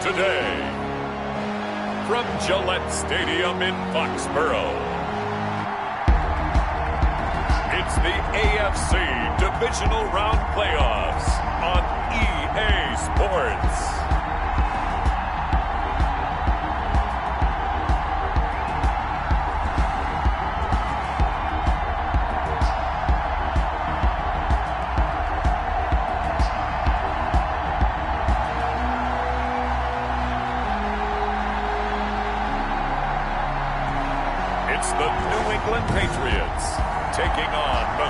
today, from Gillette Stadium in Foxborough, it's the AFC Divisional Round Playoffs on EA Sports. It's the New England Patriots taking on the...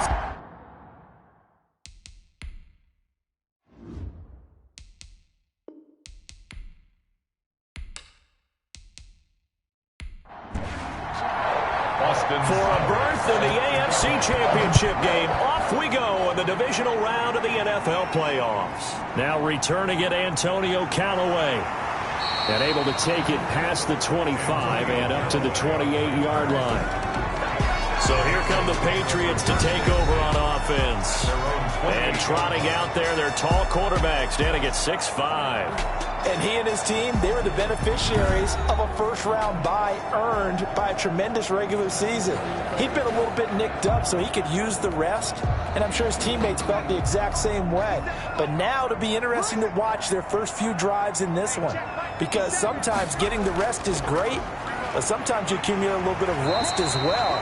Boston. For a berth in the AFC Championship game, off we go in the divisional round of the NFL playoffs. Now returning it, Antonio Callaway. And able to take it past the 25 and up to the 28-yard line. So here come the Patriots to take over on offense. And trotting out there, their tall quarterback standing at 6'5". And he and his team, they were the beneficiaries of a first-round bye earned by a tremendous regular season. He'd been a little bit nicked up, so he could use the rest. And I'm sure his teammates felt the exact same way. But now it'll be interesting to watch their first few drives in this one. Because sometimes getting the rest is great, but sometimes you accumulate a little bit of rust as well.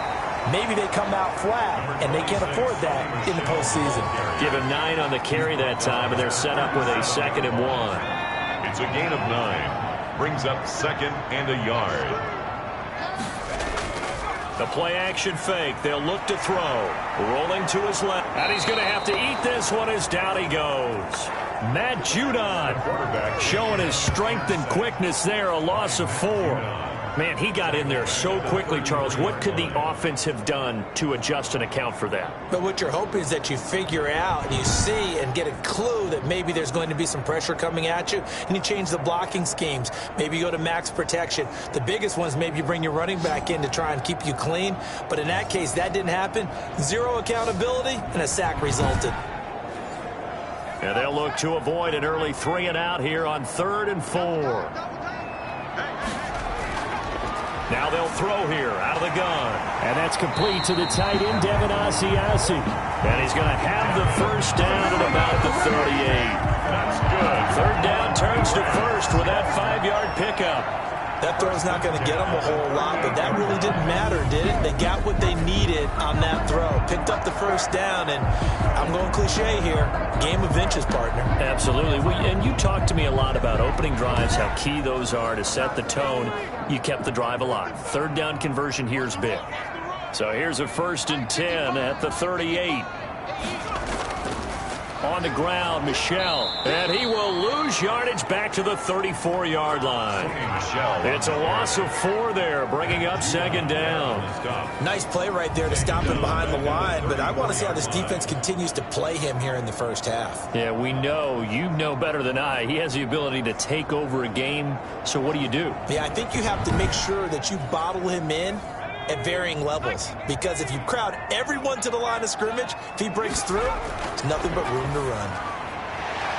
Maybe they come out flat, and they can't afford that in the postseason. Give him 9 on the carry that time, and they're set up with a 2nd and 1. It's a gain of 9. Brings up 2nd and a yard. The play-action fake. They'll look to throw. Rolling to his left. And he's going to have to eat this one as down he goes. Matt Judon showing his strength and quickness there. A loss of 4. Man, he got in there so quickly, Charles. What could the offense have done to adjust and account for that? But what you're hoping is that you figure out and you see and get a clue that maybe there's going to be some pressure coming at you, and you change the blocking schemes. Maybe you go to max protection. The biggest one is maybe you bring your running back in to try and keep you clean. But in that case, that didn't happen. 0 accountability, and a sack resulted. And they'll look to avoid an early 3 and out here on 3rd and 4. Now they'll throw here out of the gun. And that's complete to the tight end, Devin Asiasi. And he's going to have the first down at about the 38. That's good. 3rd down turns to first with that 5-yard pickup. That throw's not going to get them a whole lot, but that really didn't matter, did it? They got what they needed on that throw. Picked up the first down, and I'm going cliche here. Game of inches, partner. Absolutely. And you talked to me a lot about opening drives, how key those are to set the tone. You kept the drive alive. 3rd down conversion here is big. So here's a 1st and 10 at the 38. On the ground, Michel. And he will lose yardage back to the 34-yard line. It's a loss of 4 there, bringing up 2nd down. Nice play right there to stop him behind the line, but I want to see how this defense continues to play him here in the first half. Yeah, we know. You know better than I. He has the ability to take over a game, so what do you do? Yeah, I think you have to make sure that you bottle him in at varying levels, because if you crowd everyone to the line of scrimmage, if he breaks through, there's nothing but room to run.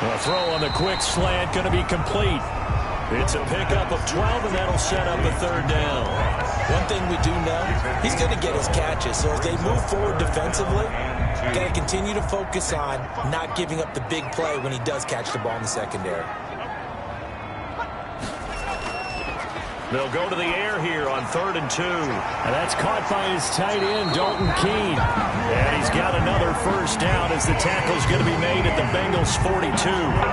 A throw on the quick slant going to be complete. It's a pickup of 12, and that'll set up a 3rd down. One thing we do know, he's going to get his catches, so as they move forward defensively, got to continue to focus on not giving up the big play when he does catch the ball in the secondary. They'll go to the air here on 3rd and 2. And that's caught by his tight end, Dalton Keene. And he's got another first down as the tackle's going to be made at the Bengals' 42.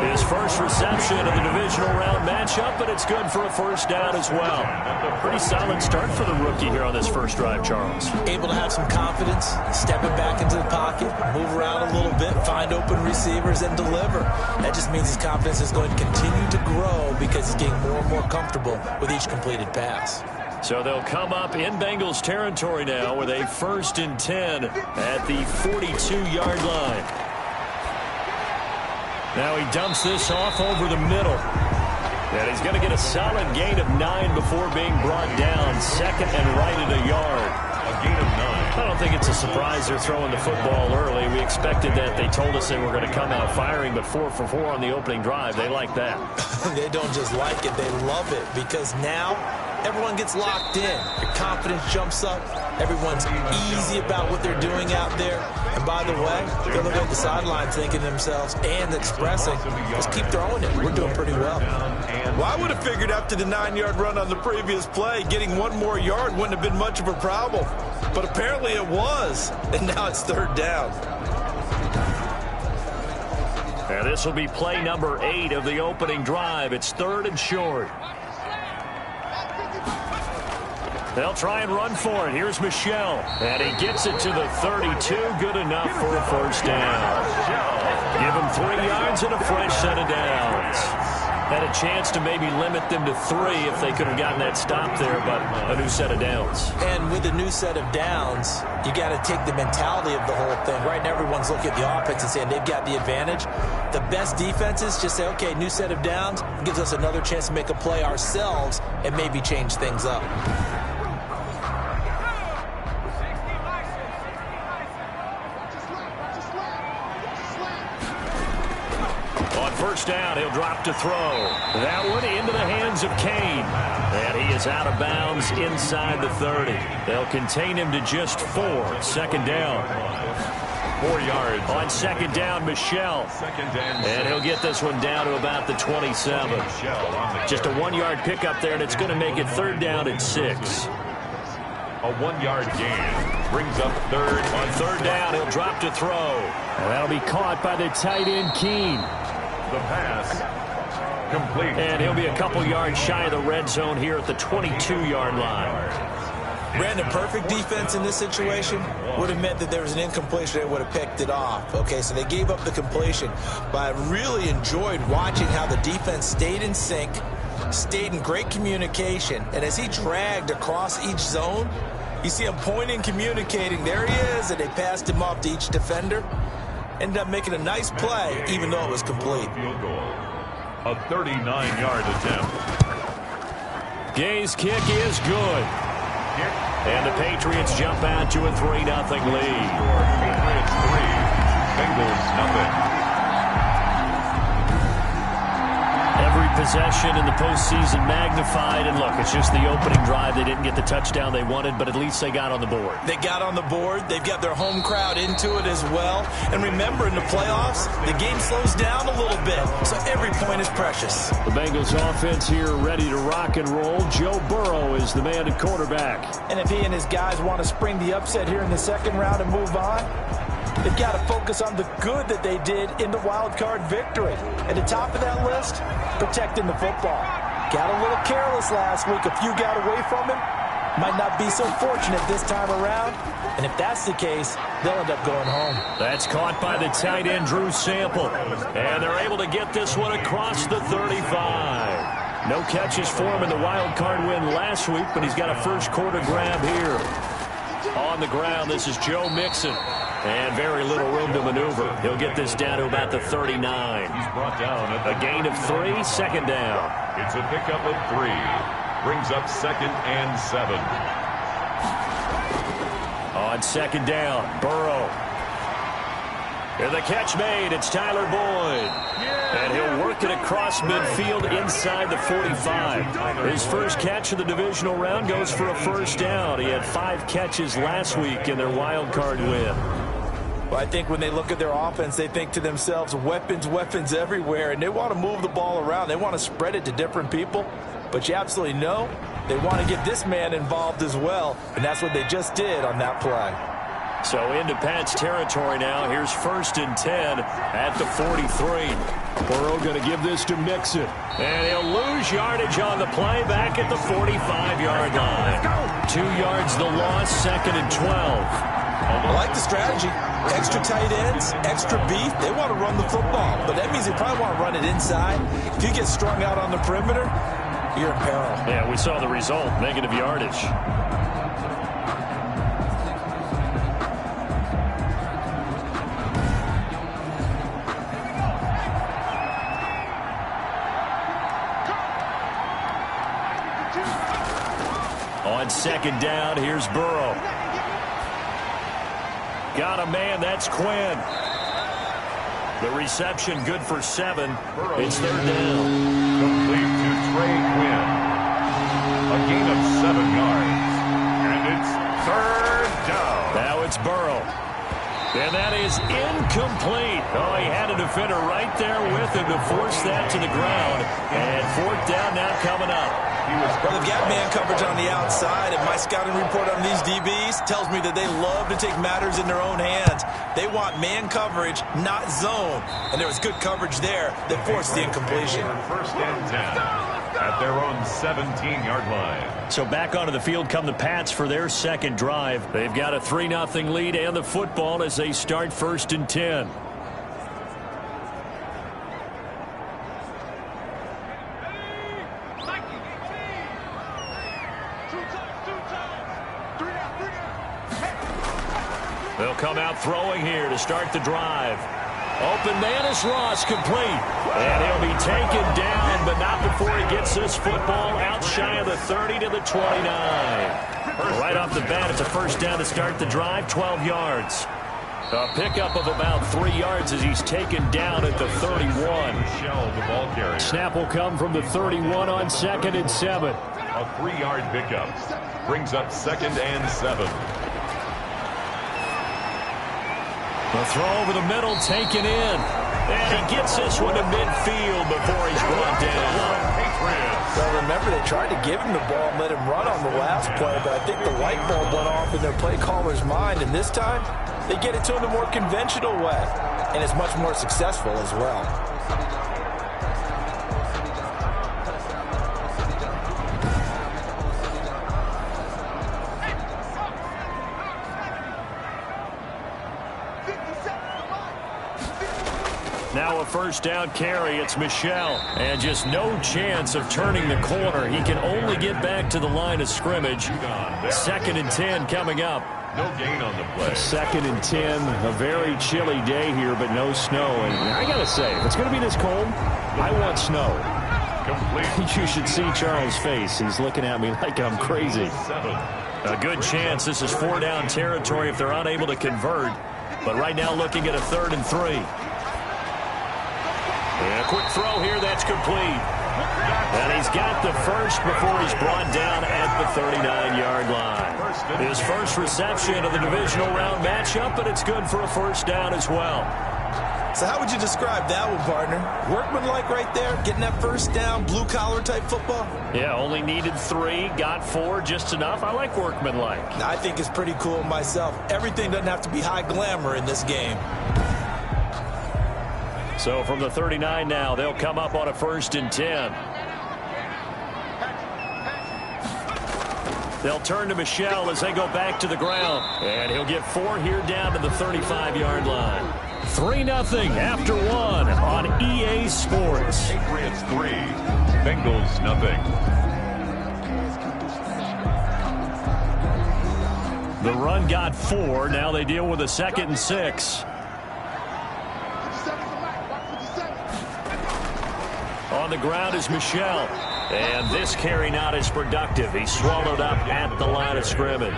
His first reception of the divisional round matchup, but it's good for a first down as well. Pretty solid start for the rookie here on this first drive, Charles. Able to have some confidence, stepping back into the pocket, move around a little bit, find open receivers, and deliver. That just means his confidence is going to continue to grow because he's getting more and more comfortable with each completed pass. So they'll come up in Bengals territory now with a 1st and 10 at the 42-yard line. Now he dumps this off over the middle. And he's going to get a solid gain of 9 before being brought down. 2nd and right at a yard. A gain of 9. I don't think it's a surprise they're throwing the football early. We expected that. They told us they were going to come out firing, but 4 for 4 on the opening drive. They like that. They don't just like it. They love it because now everyone gets locked in. Your confidence jumps up. Everyone's easy about what they're doing out there. And by the way, they're looking at the sideline thinking to themselves and expressing, just keep throwing it. We're doing pretty well. Well, I would have figured after the 9-yard run on the previous play, getting 1 more yard wouldn't have been much of a problem. But apparently it was, and now it's 3rd down. And this will be play number 8 of the opening drive. It's 3rd and short. They'll try and run for it. Here's Michel. And he gets it to the 32. Good enough for a 1st down. Give him 3 yards and a fresh set of downs. Had a chance to maybe limit them to 3 if they could have gotten that stop there, but a new set of downs. And with a new set of downs, you got to take the mentality of the whole thing. Right now, everyone's looking at the offense and saying they've got the advantage. The best defenses just say, okay, new set of downs gives us another chance to make a play ourselves and maybe change things up. First down, he'll drop to throw. That one into the hands of Kane. And he is out of bounds inside the 30. They'll contain him to just 4. 2nd down. 4 yards. On 2nd down, Michel. And he'll get this one down to about the 27. Just a 1-yard pickup there, and it's going to make it 3rd down and 6. A 1-yard gain brings up 3rd. On 3rd down, he'll drop to throw. And that'll be caught by the tight end, Keene. The pass complete. And he'll be a couple yards shy of the red zone here at the 22-yard line. Brandon, perfect defense in this situation would have meant that there was an incompletion. They would have picked it off. Okay, so they gave up the completion. But I really enjoyed watching how the defense stayed in sync, stayed in great communication. And as he dragged across each zone, you see him pointing, communicating. There he is, and they passed him off to each defender. Ended up making a nice play, even though it was complete. Field goal. A 39-yard attempt. Gay's kick is good. And the Patriots jump out to a 3-0 lead. Patriots 3, Bengals nothing. Every possession in the postseason magnified. And look, it's just the opening drive. They didn't get the touchdown they wanted, but at least they got on the board. They got on the board. They've got their home crowd into it as well. And remember, in the playoffs, the game slows down a little bit, so every point is precious. The Bengals offense here ready to rock and roll. Joe Burrow is the man at quarterback. And if he and his guys want to spring the upset here in the 2nd round and move on, they've got to focus on the good that they did in the wild card victory. At the top of that list, protecting the football. Got a little careless last week. A few got away from him. Might not be so fortunate this time around. And if that's the case, they'll end up going home. That's caught by the tight end, Drew Sample. And they're able to get this one across the 35. No catches for him in the wild card win last week, but he's got a first quarter grab here. On the ground, this is Joe Mixon. And very little room to maneuver. He'll get this down to about the 39. He's brought down at A gain of 3, 2nd down. It's a pickup of 3. Brings up 2nd and 7. On 2nd down, Burrow. And the catch made. It's Tyler Boyd. And he'll work it across midfield inside the 45. His first catch of the divisional round goes for a 1st down. He had 5 catches last week in their wild card win. Well, I think when they look at their offense, they think to themselves, weapons, weapons everywhere, and they want to move the ball around. They want to spread it to different people. But you absolutely know they want to get this man involved as well, and that's what they just did on that play. So into Pat's territory now. Here's 1st and 10 at the 43. Burrow going to give this to Mixon. And he'll lose yardage on the play back at the 45-yard line. 2 yards the loss, 2nd and 12. I like the strategy. Extra tight ends, extra beef. They want to run the football, but that means they probably want to run it inside. If you get strung out on the perimeter, you're in peril. Yeah, we saw the result, negative yardage. On 2nd down, here's Burrow. Got a man, that's Quinn. The reception good for 7. It's 3rd down. Complete to Trey Quinn. A gain of 7 yards. And it's 3rd down. Now it's Burrow. And that is incomplete. Oh, he had a defender right there with him to force that to the ground. And 4th down now coming up. Well, they've got man coverage on the outside, and my scouting report on these DBs tells me that they love to take matters in their own hands. They want man coverage, not zone. And there was good coverage there that forced the incompletion. 1st and 10 at their own 17-yard line. So back onto the field come the Pats for their 2nd drive. They've got a 3-0 lead and the football as they start 1st and 10. They'll come out throwing here to start the drive. Open man is Ross, complete. And he'll be taken down, but not before he gets this football out shy of the 30 to the 29. Right off the bat, it's a 1st down to start the drive, 12 yards. A pickup of about 3 yards as he's taken down at the 31. Snap will come from the 31 on 2nd and 7. A 3-yard pickup brings up 2nd and 7. The throw over the middle, taken in. And he gets this one to midfield before he's brought down. Well, remember, they tried to give him the ball and let him run on the last play, but I think the light bulb went off in their play caller's mind, and this time they get it to him the more conventional way, and it's much more successful as well. Now a 1st down carry. It's Michel. And just no chance of turning the corner. He can only get back to the line of scrimmage. 2nd and 10 coming up. No gain on the play. 2nd and 10. A very chilly day here, but no snow. And I got to say, if it's going to be this cold, I want snow. Complete. You should see Charles' face. He's looking at me like I'm crazy. A good chance this is 4-down territory if they're unable to convert. But right now looking at a 3rd and 3. And a quick throw here, that's complete. And he's got the 1st before he's brought down at the 39-yard line. His 1st reception of the divisional round matchup, but it's good for a 1st down as well. So how would you describe that one, partner? Workmanlike right there, getting that 1st down, blue-collar type football? Yeah, only needed 3, got 4, just enough. I like workmanlike. I think it's pretty cool myself. Everything doesn't have to be high glamour in this game. So from the 39 now, they'll come up on a 1st and 10. They'll turn to Michel as they go back to the ground. And he'll get 4 here down to the 35-yard line. 3-0 after 1 on EA Sports. Patriots 3, Bengals 0. The run got 4. Now they deal with a 2nd and 6. On the ground is Michel. And this carry not as productive. He's swallowed up at the line of scrimmage.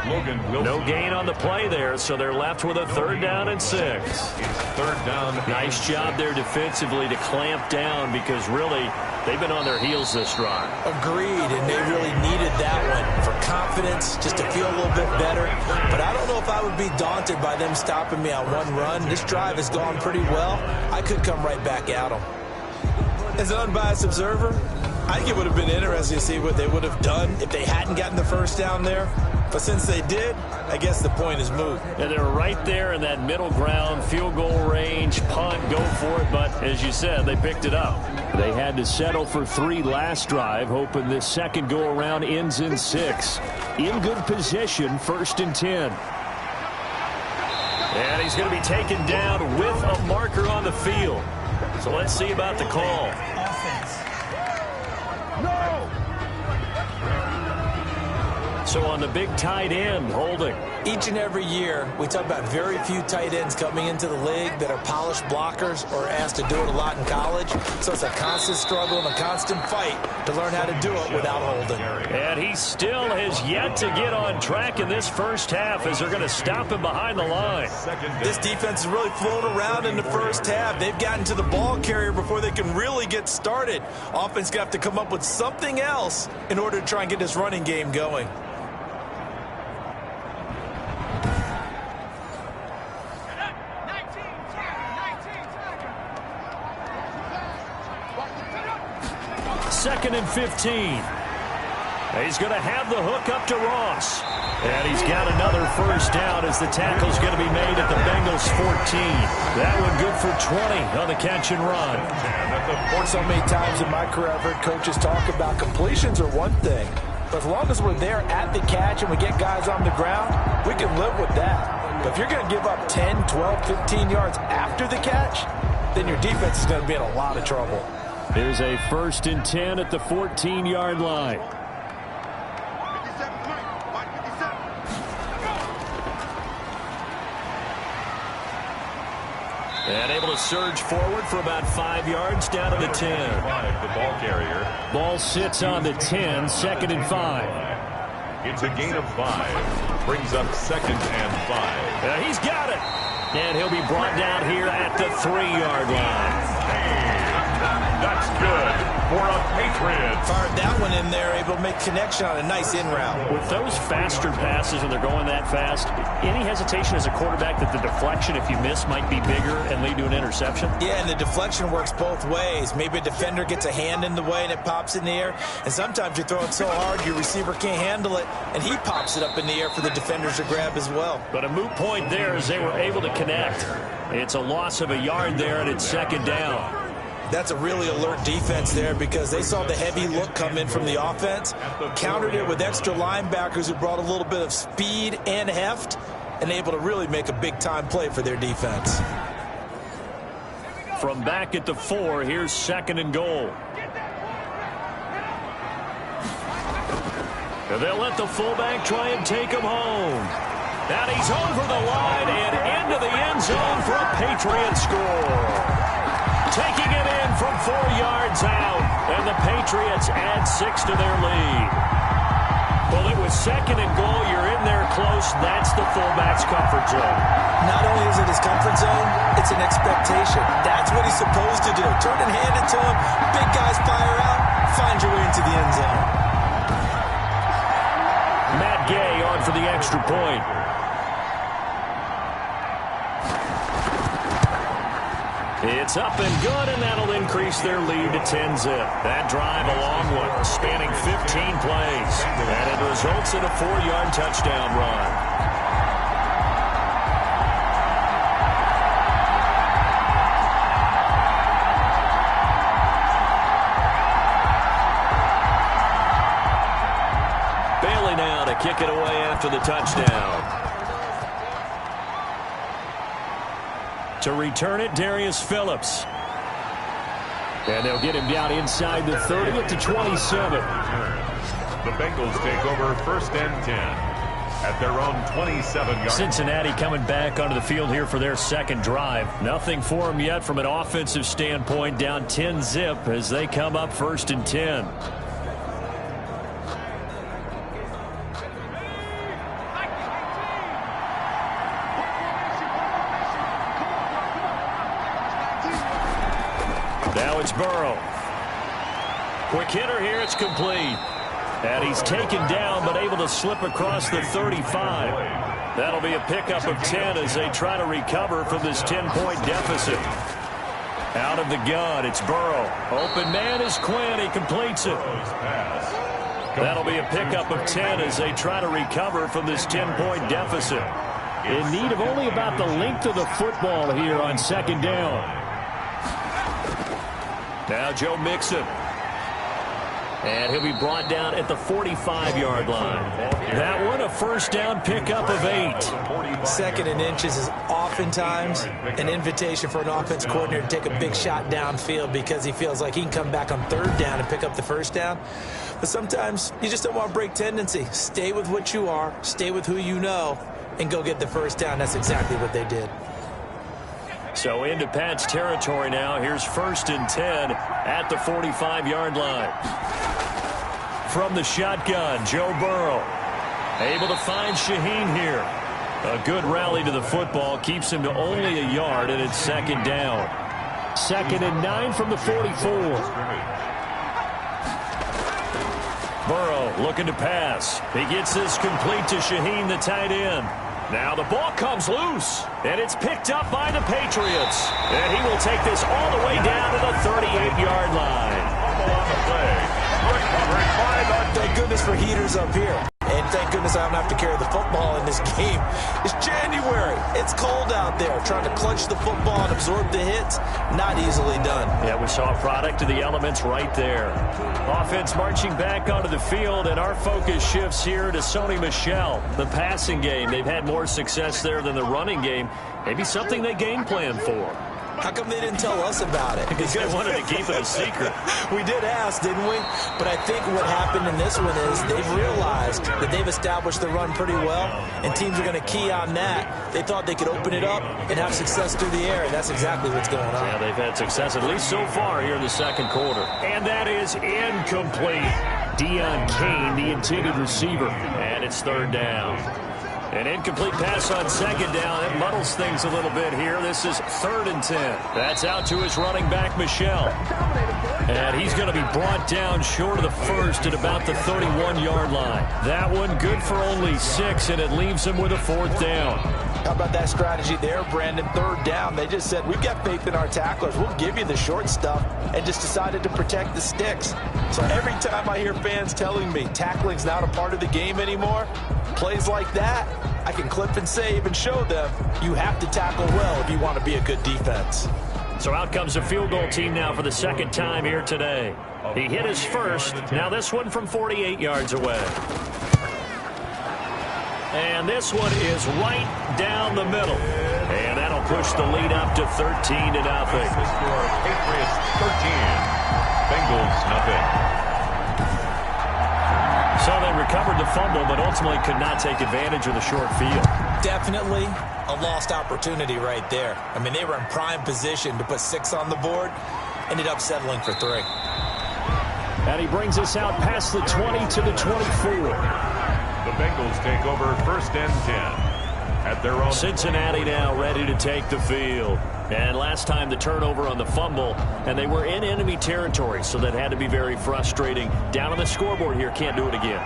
No gain on the play there, so they're left with a 3rd down and 6. It's 3rd down. Nice job there defensively to clamp down because really they've been on their heels this drive. Agreed, and they really needed that one for confidence, just to feel a little bit better. But I don't know if I would be daunted by them stopping me on one run. This drive has gone pretty well. I could come right back at them. As an unbiased observer, I think it would have been interesting to see what they would have done if they hadn't gotten the 1st down there. But since they did, I guess the point is moot. And they're right there in that middle ground, field goal range, punt, go for it. But as you said, they picked it up. They had to settle for 3 last drive, hoping this second go around ends in 6. In good position, 1st and 10. And he's going to be taken down with a marker on the field. So let's see about the call. also on the big tight end, holding. Each and every year, we talk about very few tight ends coming into the league that are polished blockers or asked to do it a lot in college. So it's a constant struggle and a constant fight to learn how to do it without holding. And he still has yet to get on track in this first half as they're going to stop him behind the line. This defense is really flown around in the first half. They've gotten to the ball carrier before they can really get started. Offense got to come up with something else in order to try and get this running game going. Second and 15. He's going to have the hook up to Ross. And he's got another first down as the tackle's going to be made at the Bengals 14. That one good for 20 on the catch and run. So many times in my career, I've heard coaches talk about completions are one thing. But as long as we're there at the catch and we get guys on the ground, we can live with that. But if you're going to give up 10, 12, 15 yards after the catch, then your defense is going to be in a lot of trouble. Here's a 1st and 10 at the 14-yard line. And able to surge forward for about 5 yards down to the 10. The ball carrier. Ball sits on the 10, 2nd and 5. It's a gain of 5. Brings up 2nd and 5. He's got it. And he'll be brought down here at the 3-yard line. That's good for a Patriot. Fired that one in there, able to make connection on a nice in route. With those faster passes and they're going that fast, any hesitation as a quarterback that the deflection, if you miss, might be bigger and lead to an interception? Yeah, and the deflection works both ways. Maybe a defender gets a hand in the way and it pops in the air. And sometimes you throw it so hard your receiver can't handle it, and he pops it up in the air for the defenders to grab as well. But a moot point there as they were able to connect. It's a loss of a yard there, and it's 2nd down. That's a really alert defense there because they saw the heavy look come in from the offense, countered it with extra linebackers who brought a little bit of speed and heft, and able to really make a big-time play for their defense. From back at the 4, here's 2nd and goal. And they'll let the fullback try and take him home. And he's over the line and into the end zone for a Patriot score. Taking it in from 4 yards out, and the Patriots add 6 to their lead. Well, it was 2nd and goal. You're in there close. That's the fullback's comfort zone. Not only is it his comfort zone, it's an expectation. That's what he's supposed to do. Turn and hand it to him. Big guys fire out. Find your way into the end zone. Matt Gay on for the extra point. It's up and good, and that'll increase their lead to 10-zip. That drive a long one, spanning 15 plays. And it results in a 4-yard touchdown run. Bailey now to kick it away after the touchdown. To return it, Darius Phillips. And they'll get him down inside the 30 at the 27. The Bengals take over 1st and 10 at their own 27-yard. Cincinnati coming back onto the field here for their 2nd drive. Nothing for them yet from an offensive standpoint, down 10-zip as they come up 1st and 10. Now it's Burrow. Quick hitter here, it's complete. And he's taken down, but able to slip across the 35. That'll be a pickup of 10 as they try to recover from this 10-point deficit. Out of the gun, it's Burrow. Open man is Quinn, he completes it. That'll be a pickup of 10 as they try to recover from this 10-point deficit. In need of only about the length of the football here on 2nd down. Now Joe Mixon. And he'll be brought down at the 45-yard line. That one, a 1st down pickup of 8. 2nd and inches is oftentimes an invitation for an offense coordinator to take a big shot downfield because he feels like he can come back on 3rd down and pick up the 1st down. But sometimes you just don't want to break tendency. Stay with what you are, stay with who you know, and go get the first down. That's exactly what they did. So into Pat's territory now. Here's 1st and 10 at the 45-yard line. From the shotgun, Joe Burrow able to find Shaheen here. A good rally to the football keeps him to only a yard, and it's 2nd down. 2nd and 9 from the 44. Burrow looking to pass. He gets this complete to Shaheen, the tight end. Now the ball comes loose, and it's picked up by the Patriots. And he will take this all the way down to the 38-yard line. Thank goodness for heaters up here. And thank goodness I don't have to carry the football in this game. It's January. It's cold out there. Trying to clutch the football and absorb the hits, not easily done. Yeah, we saw a product of the elements right there. Offense marching back onto the field, and our focus shifts here to Sony Michel. The passing game, they've had more success there than the running game. Maybe something they game plan for. How come they didn't tell us about it? Because they wanted to keep it a secret. We did ask, didn't we? But I think what happened in this one is they've realized that they've established the run pretty well, and teams are going to key on that. They thought they could open it up and have success through the air, and that's exactly what's going on. Yeah, they've had success at least so far here in the 2nd quarter. And that is incomplete. Deion Kane, the intended receiver, and it's 3rd down. An incomplete pass on 2nd down. It muddles things a little bit here. This is 3rd and 10. That's out to his running back, Michel. And he's going to be brought down short of the first at about the 31-yard line. That one good for only 6, and it leaves him with a 4th down. How about that strategy there, Brandon? 3rd down. They just said, we've got faith in our tacklers. We'll give you the short stuff, and just decided to protect the sticks. So every time I hear fans telling me tackling's not a part of the game anymore, plays like that, I can clip and save and show them you have to tackle well if you want to be a good defense. So out comes a field goal team now for the 2nd time here today. He hit his first. Now this one from 48 yards away. And this one is right down the middle. And that'll push the lead up to 13-0. Patriots 13, Bengals nothing. So they recovered the fumble, but ultimately could not take advantage of the short field. Definitely a lost opportunity right there. I mean, they were in prime position to put 6 on the board, ended up settling for 3. And he brings us out past the 20 to the 24. The Bengals take over 1st and 10 at their own. Cincinnati now ready to take the field. And last time the turnover on the fumble, and they were in enemy territory, so that had to be very frustrating. Down on the scoreboard here, can't do it again.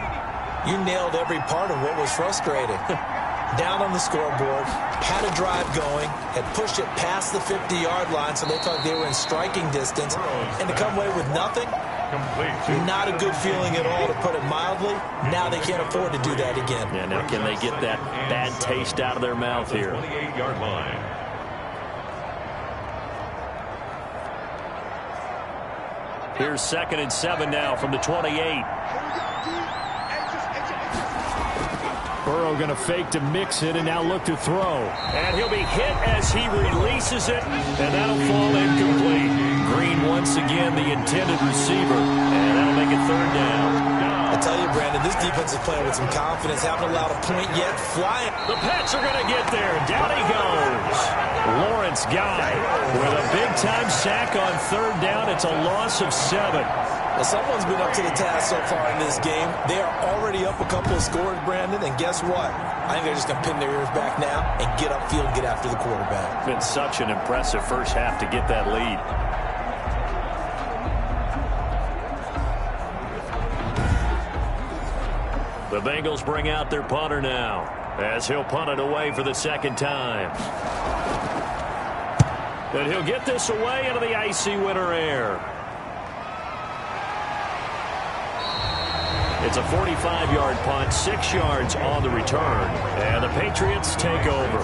You nailed every part of what was frustrating. Down on the scoreboard, had a drive going, had pushed it past the 50-yard line, so they thought they were in striking distance, and to come away with nothing, not a good feeling at all, to put it mildly. Now they can't afford to do that again. Yeah, now can they get that bad taste out of their mouth here? 28-yard line. Here's 2nd and 7 now from the 28. Burrow going to fake to mix it and now look to throw. And he'll be hit as he releases it, and that'll fall incomplete. Green once again the intended receiver, and that'll make it 3rd down. I tell you, Brandon, this defense is playing with some confidence. Haven't allowed a point yet. Flying. The Pats are going to get there. Down he goes. Lawrence Guy with a big-time sack on 3rd down. It's a loss of 7. Well, someone's been up to the task so far in this game. They are already up a couple of scores, Brandon, and guess what? I think they're just going to pin their ears back now and get upfield, get after the quarterback. Been such an impressive first half to get that lead. The Bengals bring out their punter now, as he'll punt it away for the 2nd time. And he'll get this away into the icy winter air. It's a 45-yard punt, 6 yards on the return. And the Patriots take over.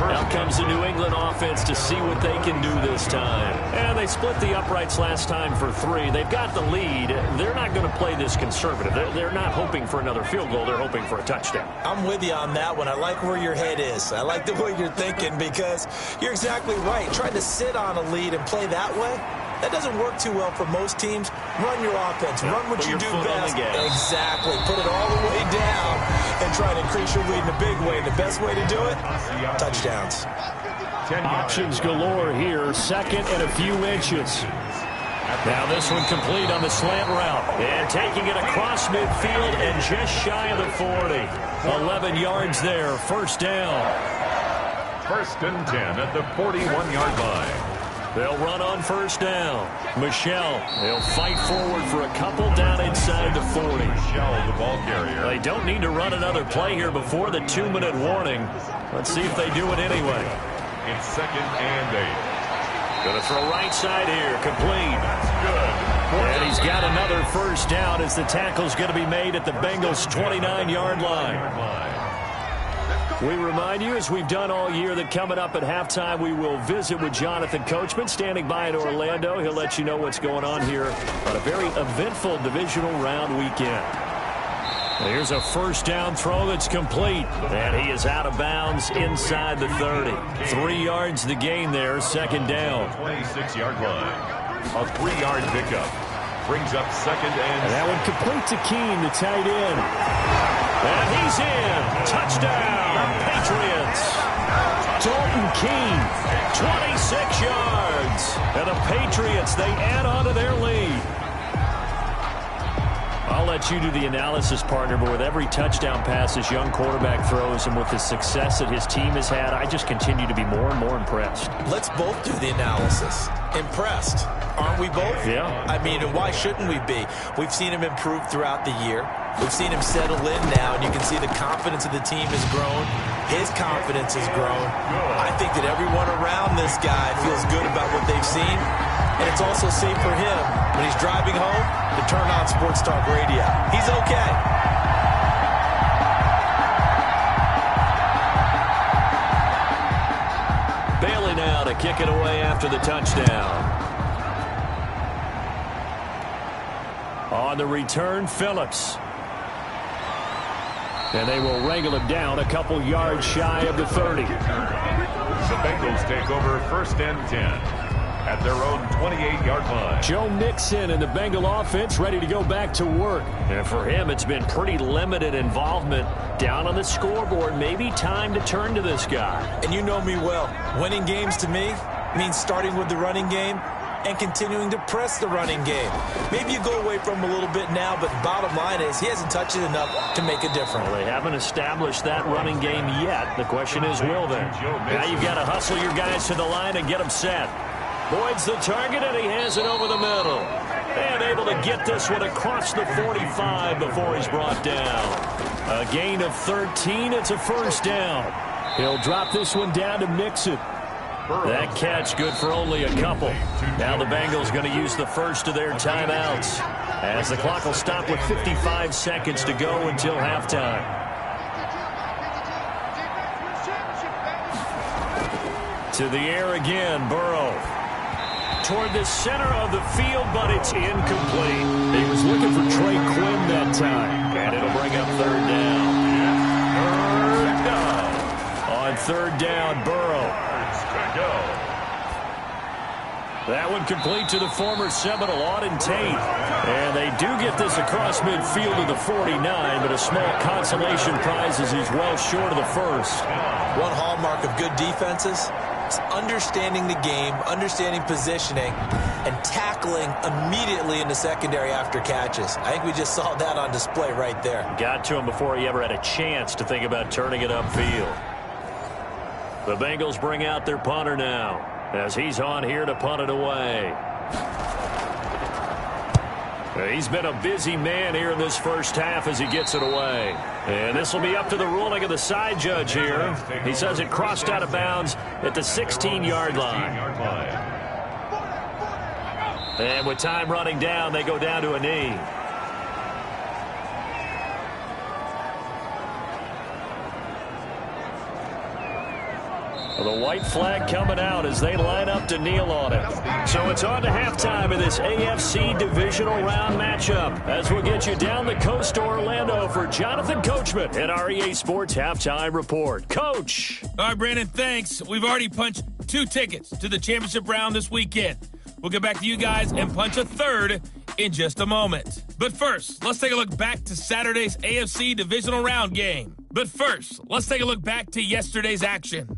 Out comes the New England offense to see what they can do this time. And they split the uprights last time for 3. They've got the lead. They're not going to play this conservative. They're not hoping for another field goal. They're hoping for a touchdown. I'm with you on that one. I like where your head is. I like the way you're thinking, because you're exactly right. Trying to sit on a lead and play that way, That doesn't work too well for most teams. Run your offense. Run what you do best. Exactly. Put it all the way down and try to increase your lead in a big way. The best way to do it, touchdowns. Options galore here. Second and a few inches. Now this one complete on the slant route. And taking it across midfield and just shy of the 40. 11 yards there. First down. First and 10 at the 41-yard line. They'll run on first down. Michelle, they'll fight forward for a couple down inside the 40. Michelle, the ball carrier. They don't need to run another play here before the 2-minute warning. Let's see if they do it anyway. It's second and 8. Going to throw right side here. Complete. That's good. And he's got another first down as the tackle's going to be made at the Bengals' 29-yard line. We remind you, as we've done all year, that coming up at halftime, we will visit with Jonathan Coachman, standing by in Orlando. He'll let you know what's going on here on a very eventful divisional round weekend. Here's a first down throw that's complete. And he is out of bounds inside the 30. 3 yards the gain there, second down. 26-yard line. A 3-yard pickup. Brings up second and that one complete to Keene, the tight end. And he's in. Touchdown, Patriots. Dalton Keene, 26 yards. And the Patriots, they add on to their lead. I'll let you do the analysis, partner, but with every touchdown pass this young quarterback throws and with the success that his team has had, I just continue to be more and more impressed. Let's both do the analysis. Impressed. Aren't we both? Yeah. I mean, and why shouldn't we be? We've seen him improve throughout the year. We've seen him settle in now, and you can see the confidence of the team has grown. His confidence has grown. I think that everyone around this guy feels good about what they've seen, and it's also safe for him when he's driving home to turn on Sports Talk Radio. He's okay. Bailey now to kick it away after the touchdown. On the return, Phillips. And they will wrangle him down a couple yards shy of the 30. the Bengals take over first and 10 at their own 28-yard line. Joe Mixon and the Bengal offense ready to go back to work. And for him, it's been pretty limited involvement down on the scoreboard. Maybe time to turn to this guy. And you know me well. Winning games to me means starting with the running game and continuing to press the running game. Maybe you go away from him a little bit now, but bottom line is he hasn't touched it enough to make a difference. Well, they haven't established that running game yet. The question is, will they? Now you've got to hustle your guys to the line and get them set. Boyd's the target, and he has it over the middle. And able to get this one across the 45 before he's brought down. A gain of 13. It's a first down. He'll drop this one down to Mixon. That catch good for only a couple. Now the Bengals going to use the first of their timeouts as the clock will stop with 55 seconds to go until halftime. To the air again, Burrow. Toward the center of the field, but it's incomplete. He was looking for Trey Quinn that time. And it'll bring up third down. On third down, Burrow. That one complete to the former Seminole, Auden Tate. And they do get this across midfield to the 49, but a small consolation prize as he's well short of the first. One hallmark of good defenses is understanding the game, understanding positioning, and tackling immediately in the secondary after catches. I think we just saw that on display right there. Got to him before he ever had a chance to think about turning it upfield. The Bengals bring out their punter now as he's on here to punt it away. He's been a busy man here in this first half as he gets it away. And this will be up to the ruling of the side judge here. He says it crossed out of bounds at the 16-yard line. And with time running down, they go down to a knee. The white flag coming out as they line up to kneel on it. So it's on to halftime of this AFC divisional round matchup as we'll get you down the coast to Orlando for Jonathan Coachman at our EA Sports Halftime Report. Coach. All right, Brandon, thanks. We've already punched 2 tickets to the championship round this weekend. We'll get back to you guys and punch a third in just a moment. But first, let's take a look back to Saturday's AFC Divisional Round game. But first, let's take a look back to yesterday's action.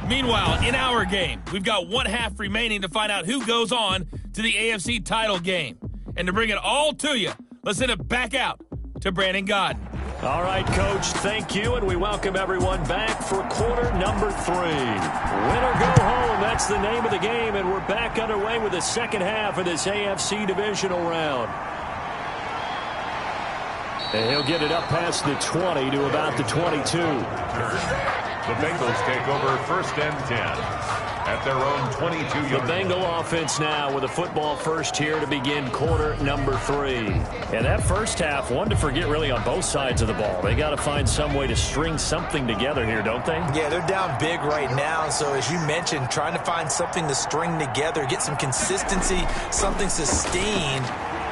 Meanwhile, in our game, we've got one half remaining to find out who goes on to the AFC title game. And to bring it all to you, let's send it back out to Brandon Godden. All right, Coach, thank you, and we welcome everyone back for quarter number 3. Win or go home, that's the name of the game, and we're back underway with the second half of this AFC divisional round. And he'll get it up past the 20 to about the 22. The Bengals take over 1st and 10 at their own 22-yard. The Bengal offense now with a football first here to begin quarter number 3. And that first half, one to forget really on both sides of the ball. They got to find some way to string something together here, don't they? Yeah, they're down big right now. So as you mentioned, trying to find something to string together, get some consistency, something sustained,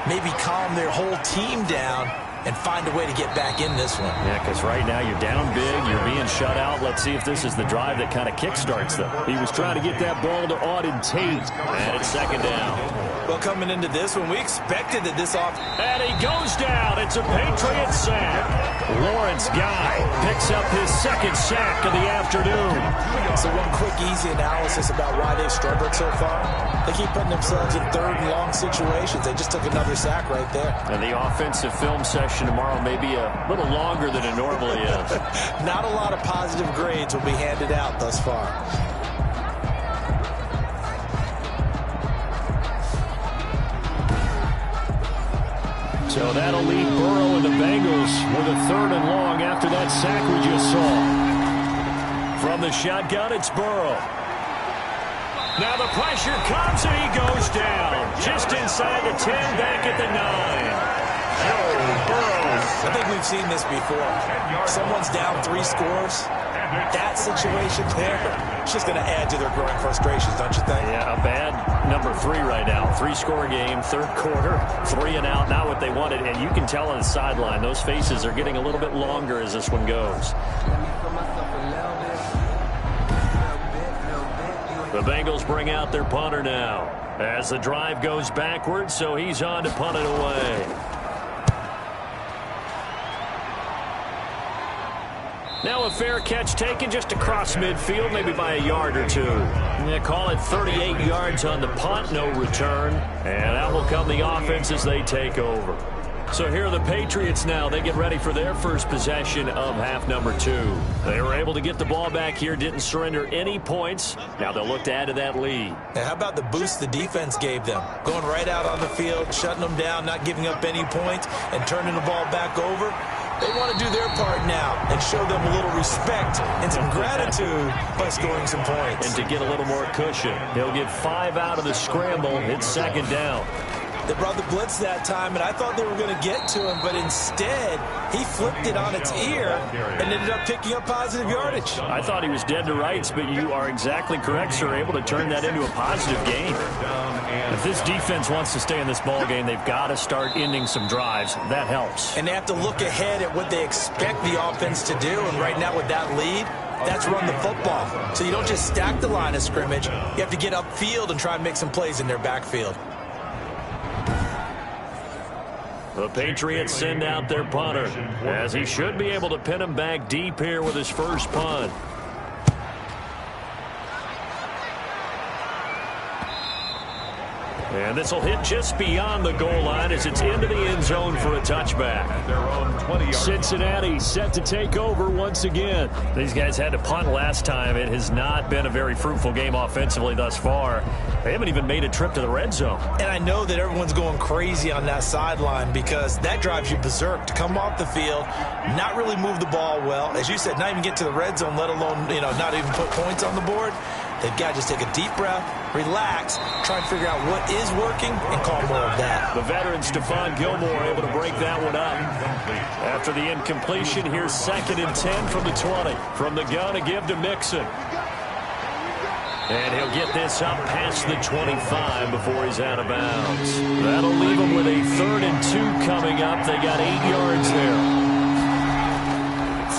maybe calm their whole team down and find a way to get back in this one. Yeah, because right now you're down big, you're being shut out. Let's see if this is the drive that kind of kickstarts them. He was trying to get that ball to Auden Tate, and it's second down. Well, coming into this one, we expected that this off. And he goes down. It's a Patriot sack. Lawrence Guy picks up his second sack of the afternoon. So one quick, easy analysis about why they've struggled so far. They keep putting themselves in third and long situations. They just took another sack right there. And the offensive film session tomorrow may be a little longer than it normally is. Not a lot of positive grades will be handed out thus far. So that'll leave Burrow and the Bengals with a third and long after that sack we just saw. From the shotgun, it's Burrow. Now the pressure comes and he goes down. Just inside the 10, back at the 9. I think we've seen this before. Someone's down 3 scores. That situation there, it's just going to add to their growing frustrations, don't you think? Yeah, a bad number 3 right now. 3-score game, third quarter, 3 and out, not what they wanted. And you can tell on the sideline, those faces are getting a little bit longer as this one goes. The Bengals bring out their punter now as the drive goes backwards, so he's on to punt it away. Now a fair catch taken just across midfield, maybe by a yard or 2. Yeah, call it 38 yards on the punt, no return. And out will come the offense as they take over. So here are the Patriots now. They get ready for their first possession of half number 2. They were able to get the ball back here, didn't surrender any points. Now they'll look to add to that lead. And how about the boost the defense gave them? Going right out on the field, shutting them down, not giving up any points, and turning the ball back over. They want to do their part now and show them a little respect and some gratitude by scoring some points. And to get a little more cushion, they'll get 5 out of the scramble. It's second down. They brought the blitz that time, and I thought they were going to get to him, but instead, he flipped it on its ear and ended up picking up positive yardage. I thought he was dead to rights, but you are exactly correct, sir, able to turn that into a positive gain. If this defense wants to stay in this ball game, they've got to start ending some drives. That helps. And they have to look ahead at what they expect the offense to do, and right now with that lead, that's run the football. So you don't just stack the line of scrimmage. You have to get upfield and try and make some plays in their backfield. The Patriots send out their punter, as he should be able to pin him back deep here with his first punt. And this will hit just beyond the goal line as it's into the end zone for a touchback. Cincinnati set to take over once again. These guys had to punt last time. It has not been a very fruitful game offensively thus far. They haven't even made a trip to the red zone. And I know that everyone's going crazy on that sideline because that drives you berserk to come off the field, not really move the ball well. As you said, not even get to the red zone, let alone, not even put points on the board. They've got to just take a deep breath, relax, try and figure out what is working, and call more of that. The veteran Stephon Gilmore able to break that one up. After the incompletion, here's 2nd and 10 from the 20. From the gun, a give to Mixon. And he'll get this up past the 25 before he's out of bounds. That'll leave him with a 3rd and 2 coming up. They got 8 yards there.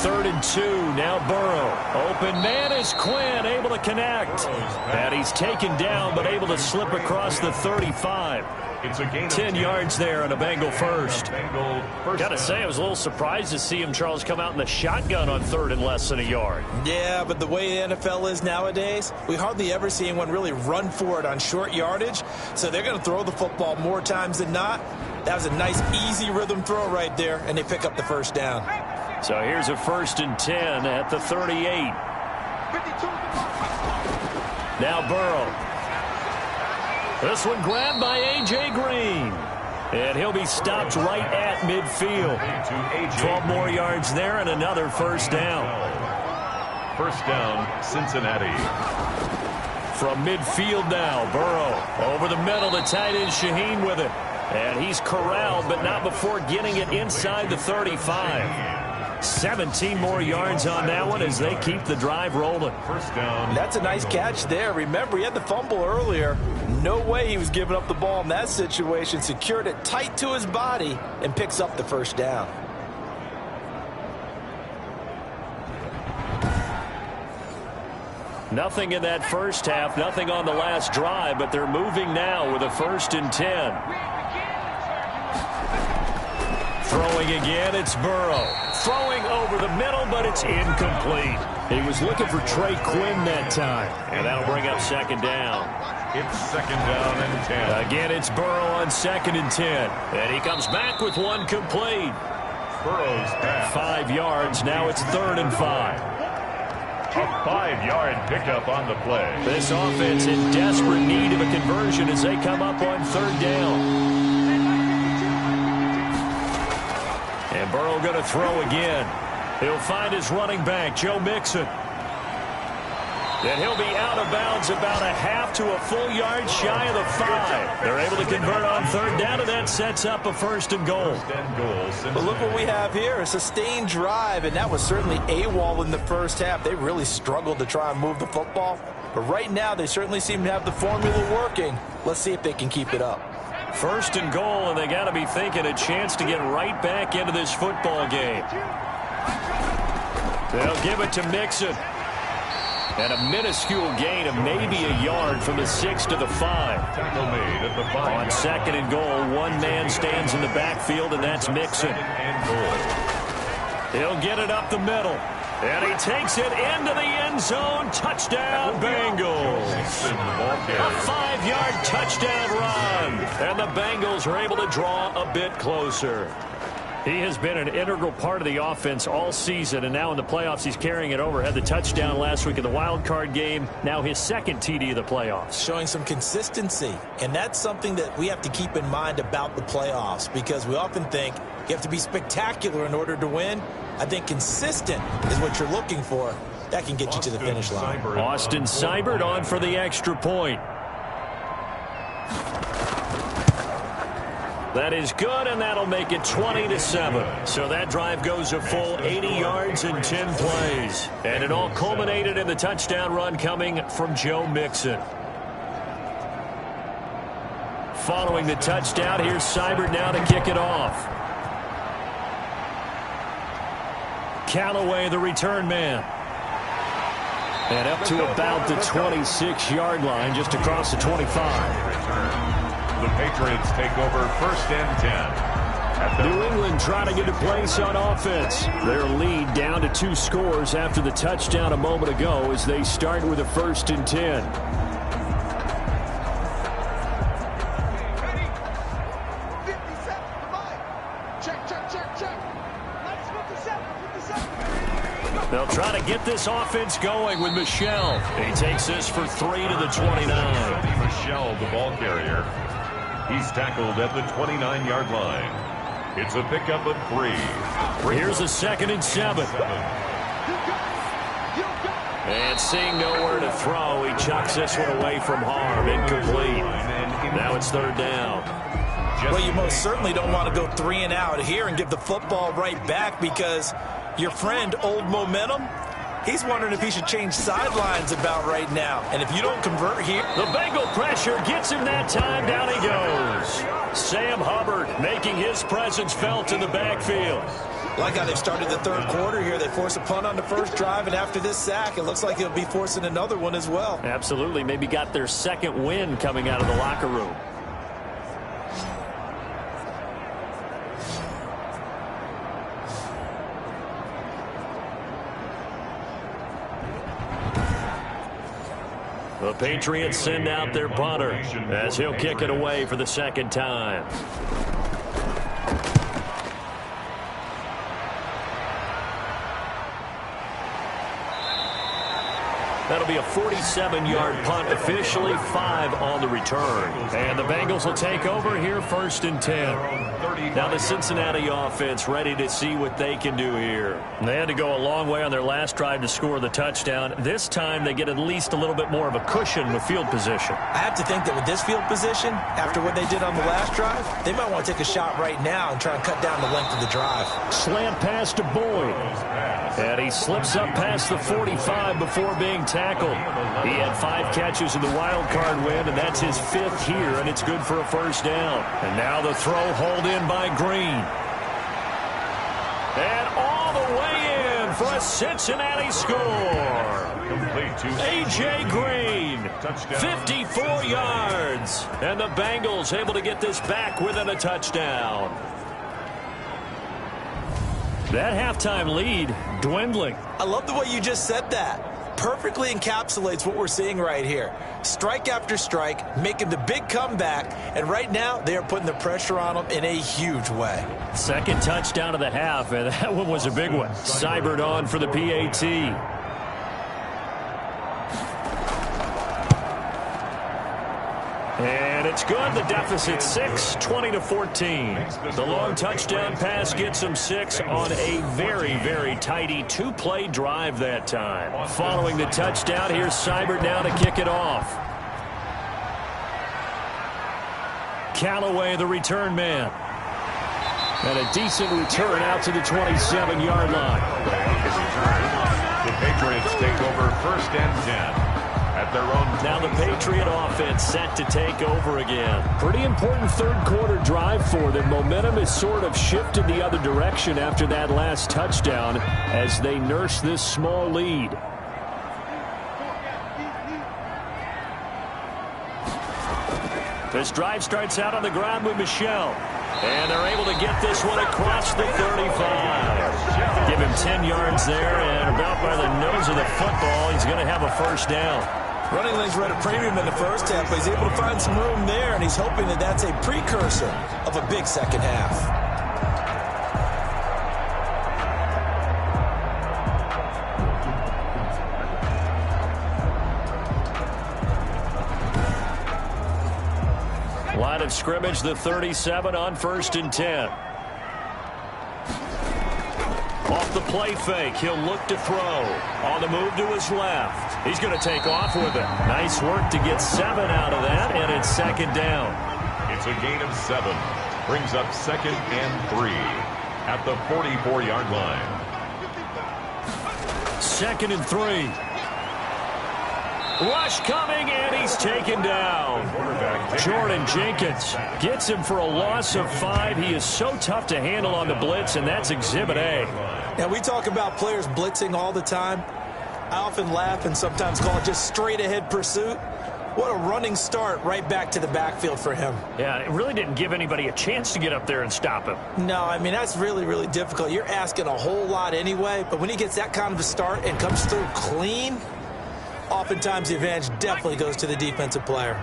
3rd and 2. Now Burrow. Open man is Quinn, able to connect. And he's taken down, but able to slip across the 35. It's a gain 10 yards there and a Bengal first. Got to say, I was a little surprised to see him, Charles, come out in the shotgun on 3rd and less than a yard. Yeah, but the way the NFL is nowadays, we hardly ever see anyone really run for it on short yardage. So they're going to throw the football more times than not. That was a nice, easy rhythm throw right there, and they pick up the first down. So here's a 1st and 10 at the 38. Now Burrow. This one grabbed by A.J. Green. And he'll be stopped right at midfield. 12 more yards there and another first down. First down, Cincinnati. From midfield now, Burrow. Over the middle, the tight end Shaheen with it. And he's corralled, but not before getting it inside the 35. 17 more yards on that one as they keep the drive rolling. First down. That's a nice catch there. Remember, he had the fumble earlier. No way he was giving up the ball in that situation. Secured it tight to his body and picks up the first down. Nothing in that first half, nothing on the last drive, but they're moving now with a 1st and 10. Throwing again, it's Burrow. Throwing over the middle, but it's incomplete. He was looking for Trey Quinn that time. And that'll bring up 2nd down. It's 2nd down and 10. Again, it's Burrow on 2nd and 10. And he comes back with one complete. Burrow's back. 5 yards, now it's 3rd and 5. A 5-yard pickup on the play. This offense in desperate need of a conversion as they come up on 3rd down. And Burrow going to throw again. He'll find his running back, Joe Mixon. And he'll be out of bounds about a half to a full yard shy of the 5. They're able to convert on 3rd down, and that sets up a 1st and goal. But look what we have here, a sustained drive, and that was certainly AWOL in the first half. They really struggled to try and move the football. But right now, they certainly seem to have the formula working. Let's see if they can keep it up. 1st and goal, and they got to be thinking a chance to get right back into this football game. They'll give it to Mixon. And a minuscule gain of maybe a yard from the 6 to the 5. Tackle made at the 5. On 2nd and goal, one man stands in the backfield, and that's Mixon. He'll get it up the middle. And he takes it into the end zone. Touchdown, Bengals. A 5-yard touchdown run. And the Bengals are able to draw a bit closer. He has been an integral part of the offense all season, and now in the playoffs he's carrying it over. Had the touchdown last week in the wild card game. Now his 2nd TD of the playoffs. Showing some consistency, and that's something that we have to keep in mind about the playoffs, because we often think you have to be spectacular in order to win. I think consistent is what you're looking for. That can get you to the finish line. Austin Seibert on for the extra point. That is good, and that'll make it 20-7. So that drive goes a full 80 yards in 10 plays. And it all culminated in the touchdown run coming from Joe Mixon. Following the touchdown, here's Seibert now to kick it off. Callaway, the return man. And up to about the 26-yard line, just across the 25. The Patriots take over 1st and 10. New England trying to get a place on offense. Their lead down to 2 scores after the touchdown a moment ago as they start with a 1st and 10. They'll try to get this offense going with Michel. He takes this for 3 to the 29. Michel, the ball carrier. He's tackled at the 29-yard line. It's a pickup of 3. Here's a 2nd and 7. And seeing nowhere to throw, he chucks this one away from harm. Incomplete. Now it's 3rd down. Well, you most certainly don't want to go 3 and out here and give the football right back, because your friend, Old Momentum, He's wondering if he should change sidelines about right now. And if you don't convert here... The Bengal pressure gets him that time. Down he goes. Sam Hubbard making his presence felt in the backfield. Like how they've started the third quarter here. They force a punt on the first drive, and after this sack, it looks like they'll be forcing another one as well. Absolutely. Maybe got their second win coming out of the locker room. The Patriots send out their punter as he'll kick it away for the second time. That'll be a 47-yard punt, officially 5 on the return. And the Bengals will take over here, 1st and 10. Now the Cincinnati offense ready to see what they can do here. They had to go a long way on their last drive to score the touchdown. This time they get at least a little bit more of a cushion with field position. I have to think that with this field position, after what they did on the last drive, they might want to take a shot right now and try and cut down the length of the drive. Slant pass to Boyd. And he slips up past the 45 before being tackled. He had 5 catches in the wild card win, and that's his 5th here, and it's good for a first down. And now the throw hauled in by Green. And all the way in for a Cincinnati score. A.J. Green, 54 yards. And the Bengals able to get this back within a touchdown. That halftime lead dwindling. I love the way you just said that. Perfectly encapsulates what we're seeing right here. Strike after strike, making the big comeback, and right now they are putting the pressure on them in a huge way. Second touchdown of the half, and that one was a big one. Seibert on for the PAT. And it's good. The deficit 6, 20-14. The long touchdown pass gets them 6 on a very, very tidy 2-play drive that time. Following the touchdown, here's Seibert now to kick it off. Callaway, the return man. And a decent return out to the 27-yard line. The Patriots take over 1st and 10. At their own. Now the Patriot offense set to take over again. Pretty important third quarter drive for them. Momentum has sort of shifted the other direction after that last touchdown as they nurse this small lead. This drive starts out on the ground with Michel. And they're able to get this one across the 35. Give him 10 yards there, and about by the nose of the football, he's going to have a first down. Running lanes were at a premium in the first half, but he's able to find some room there, and he's hoping that that's a precursor of a big second half. Line of scrimmage, the 37 on 1st and 10. Off the play fake, he'll look to throw. On the move to his left. He's going to take off with it. Nice work to get 7 out of that, and it's 2nd down. It's a gain of 7. Brings up 2nd and 3 at the 44-yard line. 2nd and 3. Rush coming, and he's taken down. Jordan Jenkins gets him for a loss of 5. He is so tough to handle on the blitz, and that's Exhibit A. Now, we talk about players blitzing all the time. I often laugh and sometimes call it just straight-ahead pursuit. What a running start right back to the backfield for him. Yeah, it really didn't give anybody a chance to get up there and stop him. No, I mean, that's really, really difficult. You're asking a whole lot anyway, but when he gets that kind of a start and comes through clean, oftentimes the advantage definitely goes to the defensive player.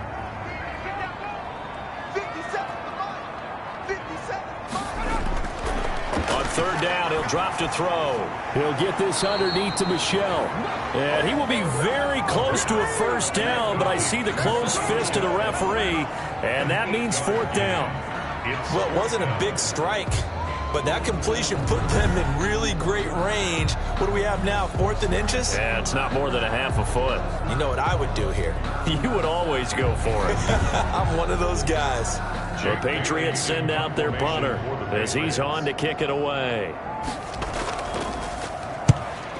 On 3rd down, he'll drop to throw. He'll get this underneath to Michel. And he will be very close to a first down, but I see the closed fist of the referee, and that means 4th down. Well, it wasn't a big strike, but that completion put them in really great range. What do we have now, 4th and inches? Yeah, it's not more than a half a foot. You know what I would do here? You would always go for it. I'm one of those guys. The Patriots send out their punter as he's on to kick it away.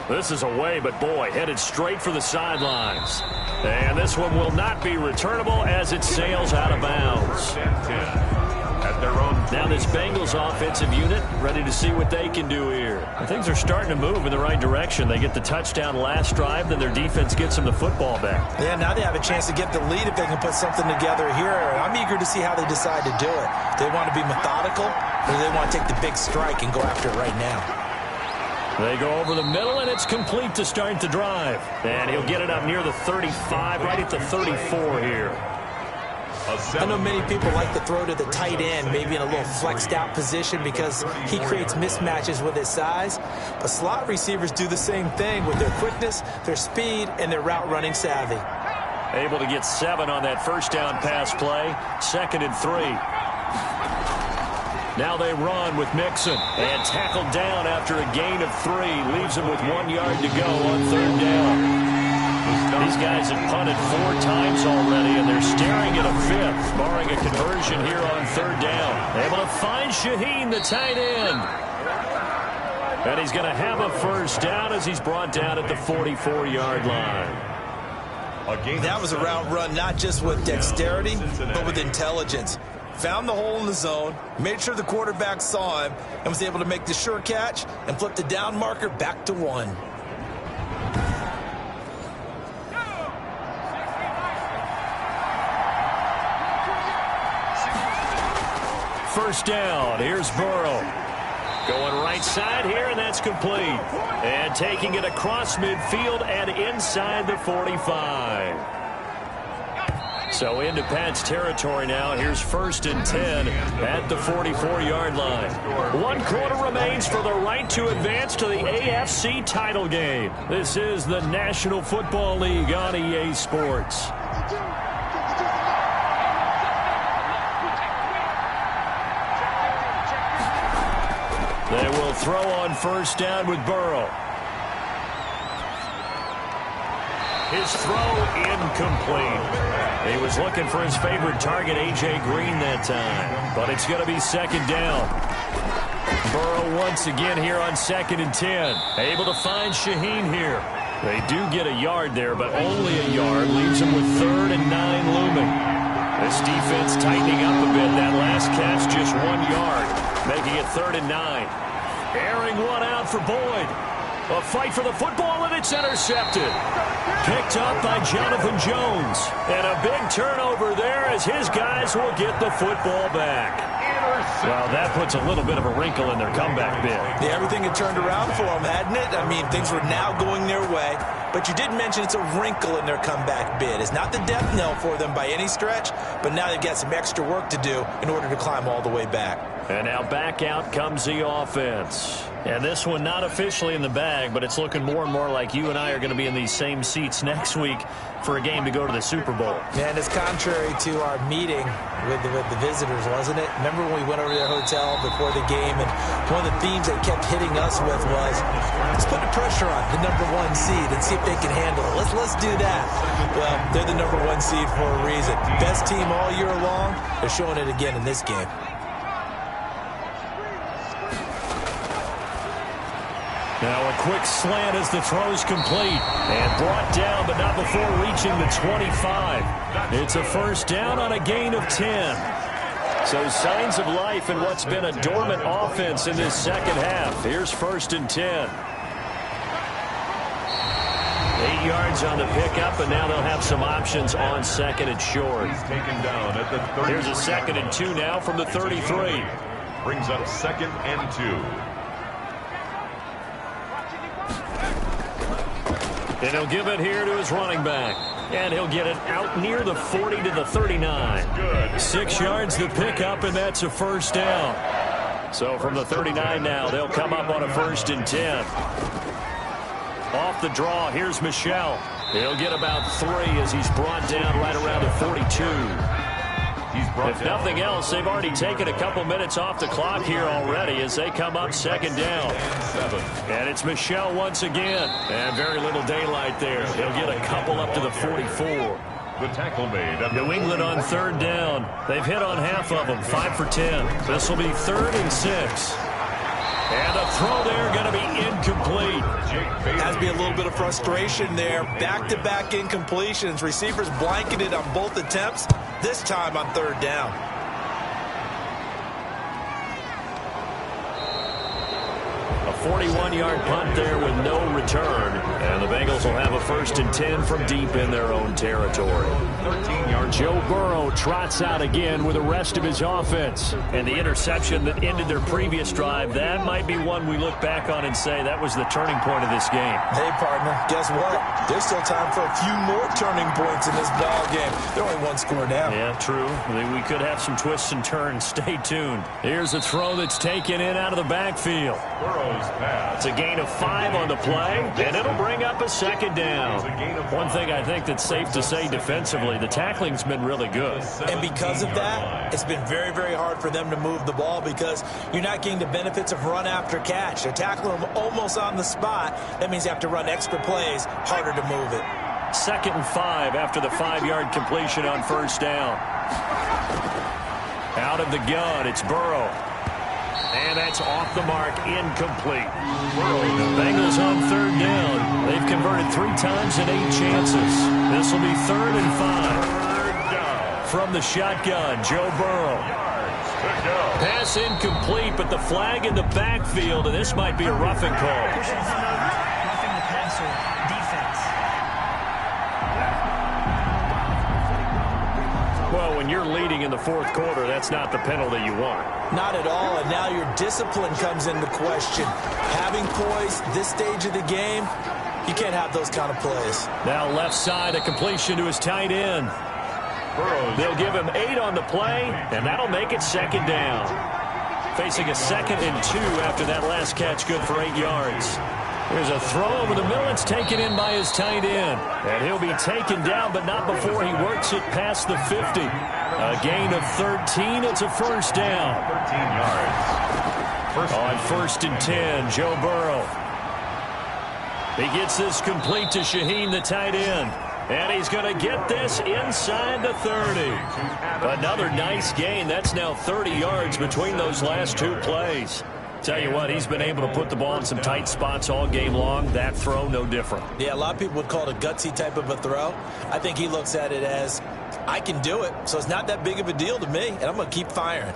This is away, but boy, headed straight for the sidelines. And this one will not be returnable as it sails out of bounds. At their own. Now this Bengals offensive unit ready to see what they can do here. Things are starting to move in the right direction. They get the touchdown last drive, then their defense gets them the football back. Yeah, now they have a chance to get the lead if they can put something together here. I'm eager to see how they decide to do it. Do they want to be methodical, or do they want to take the big strike and go after it right now? They go over the middle, and it's complete to start the drive. And he'll get it up near the 35, right at the 34 here. I know many people like to throw to the tight end, maybe in a little flexed out position because he creates mismatches with his size. But slot receivers do the same thing with their quickness, their speed, and their route running savvy. Able to get 7 on that first down pass play. 2nd and 3. Now they run with Mixon and tackled down after a gain of 3. Leaves him with 1 yard to go on 3rd down. These guys have punted 4 times already, and they're staring at a 5th, barring a conversion here on 3rd down. Able to find Shaheen, the tight end. And he's going to have a first down as he's brought down at the 44-yard line. That was a route run not just with dexterity, but with intelligence. Found the hole in the zone, made sure the quarterback saw him, and was able to make the sure catch and flip the down marker back to 1. First down, here's Burrow. Going right side here, and that's complete. And taking it across midfield and inside the 45. So into Pat's territory now. Here's 1st and 10 at the 44-yard line. 1 quarter remains for the right to advance to the AFC title game. This is the National Football League on EA Sports. They will throw on first down with Burrow. His throw incomplete. He was looking for his favorite target, A.J. Green, that time. But it's going to be 2nd down. Burrow once again here on 2nd and 10. Able to find Shaheen here. They do get a yard there, but only a yard. Leaves him with 3rd and 9 looming. This defense tightening up a bit. That last catch just 1 yard, making it 3rd and 9. Airing one out for Boyd. A fight for the football, and it's intercepted. Picked up by Jonathan Jones. And a big turnover there as his guys will get the football back. Well, that puts a little bit of a wrinkle in their comeback bid. Yeah, everything had turned around for them, hadn't it? I mean, things were now going their way. But you did mention it's a wrinkle in their comeback bid. It's not the death knell for them by any stretch, but now they've got some extra work to do in order to climb all the way back. And now back out comes the offense. And this one not officially in the bag, but it's looking more and more like you and I are going to be in these same seats next week for a game to go to the Super Bowl. And it's contrary to our meeting with the visitors, wasn't it? Remember when we went over to their hotel before the game, and one of the themes they kept hitting us with was, let's put the pressure on the #1 seed and see if they can handle it. Let's do that. Well, they're the #1 seed for a reason. Best team all year long. They're showing it again in this game. Now a quick slant as the throw's complete and brought down, but not before reaching the 25. It's a first down on a gain of 10. So signs of life in what's been a dormant offense in this second half. Here's 1st and 10. 8 yards on the pickup, and now they'll have some options on 2nd and short. He's taken down at the 30. Here's a 2nd and 2 now from the 33. Brings up 2nd and 2. And he'll give it here to his running back. And he'll get it out near the 40 to the 39. 6 yards the pickup, and that's a first down. So from the 39 now, they'll come up on a 1st and 10. Off the draw, here's Michel. He'll get about 3 as he's brought down right around the 42. If nothing else, they've already taken a couple minutes off the clock here already as they come up 2nd down. And it's Michel once again. And very little daylight there. He'll get a couple up to the 44. The tackle made. New England on 3rd down. They've hit on half of them, 5 for 10. This will be 3rd and 6. And the throw there going to be incomplete. Has to be a little bit of frustration there. Back-to-back incompletions. Receivers blanketed on both attempts, this time on third down. A 41-yard punt there with no return. And the Bengals will have a 1st and 10 from deep in their own territory. 13-yard. Joe Burrow trots out again with the rest of his offense. And the interception that ended their previous drive, that might be one we look back on and say that was the turning point of this game. Hey, partner, guess what? There's still time for a few more turning points in this ball game. They're only one score down. Yeah, true. We could have some twists and turns. Stay tuned. Here's a throw that's taken in out of the backfield. Burrow's pass. It's a gain of 5 on the play, and it'll bring up a 2nd down. One thing I think that's safe to say defensively, the tackling's been really good. And because of that, it's been very, very hard for them to move the ball because you're not getting the benefits of run after catch. They're tackling them almost on the spot. That means you have to run extra plays, harder to move it. 2nd and 5 after the 5-yard completion on 1st down. Out of the gun, it's Burrow. And that's off the mark, incomplete. Bengals on 3rd down. They've converted 3 times in 8 chances. This will be 3rd and 5. From the shotgun, Joe Burrow. Pass incomplete, but the flag in the backfield, and this might be a roughing call. Roughing the passer, defense. Well, when you're leading in the 4th quarter, that's not the penalty you want. Not at all, and now your discipline comes into question. Having poise this stage of the game, you can't have those kind of plays. Now left side, a completion to his tight end. They'll give him 8 on the play, and that'll make it 2nd down. Facing a 2nd and 2 after that last catch, good for 8 yards. There's a throw over the middle. It's taken in by his tight end. And he'll be taken down, but not before he works it past the 50. A gain of 13. It's a 1st down. 13 yards. On 1st and 10, Joe Burrow. He gets this complete to Shaheen, the tight end. And he's going to get this inside the 30. Another nice gain. That's now 30 yards between those last 2 plays. Tell you what, he's been able to put the ball in some tight spots all game long. That throw, no different. Yeah, a lot of people would call it a gutsy type of a throw. I think he looks at it as, I can do it, so it's not that big of a deal to me, and I'm going to keep firing.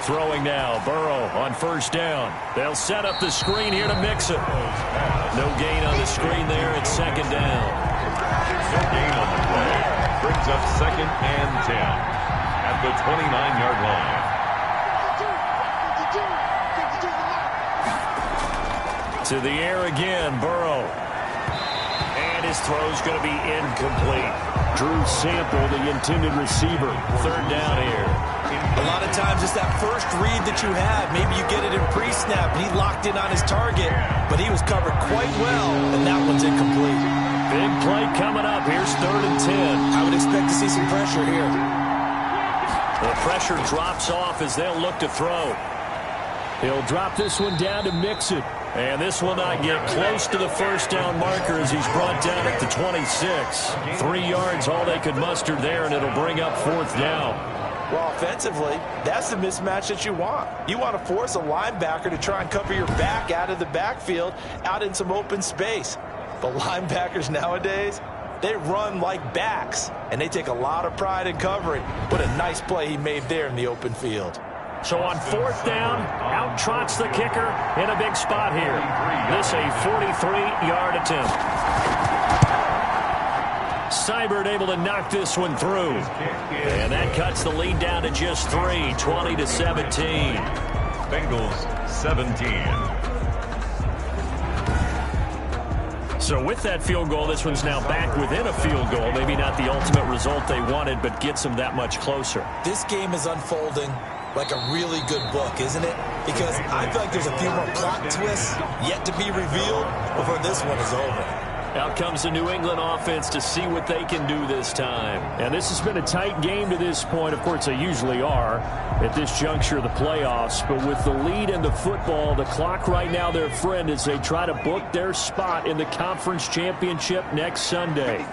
Throwing now, Burrow on 1st down. They'll set up the screen here to mix it. No gain on the screen there. It's 2nd down. No gain on the play. Brings up 2nd and 10 at the 29-yard line. To the air again, Burrow. And his throw's going to be incomplete. Drew Sample, the intended receiver. 3rd down here. A lot of times it's that first read that you have. Maybe you get it in pre-snap, and he locked in on his target, but he was covered quite well, and that one's incomplete. Big play coming up. Here's 3rd and 10. I would expect to see some pressure here. The pressure drops off as they'll look to throw. He'll drop this one down to mix it. And this will not get close to the 1st down marker as he's brought down at the 26. 3 yards, all they could muster there, and it'll bring up 4th down. Well, offensively, that's the mismatch that you want. You want to force a linebacker to try and cover your back out of the backfield, out in some open space. But linebackers nowadays, they run like backs, and they take a lot of pride in covering. What a nice play he made there in the open field. So on 4th down, out trots the kicker in a big spot here. This a 43-yard attempt. Seibert able to knock this one through. And that cuts the lead down to just 3, 20-17. Bengals 17. So with that field goal, this one's now back within a field goal. Maybe not the ultimate result they wanted, but gets them that much closer. This game is unfolding like a really good book, isn't it? Because I feel like there's a few more plot twists yet to be revealed before this one is over. Out comes the New England offense to see what they can do this time. And this has been a tight game to this point. Of course, they usually are at this juncture of the playoffs. But with the lead in the football, the clock right now their friend as they try to book their spot in the conference championship next Sunday.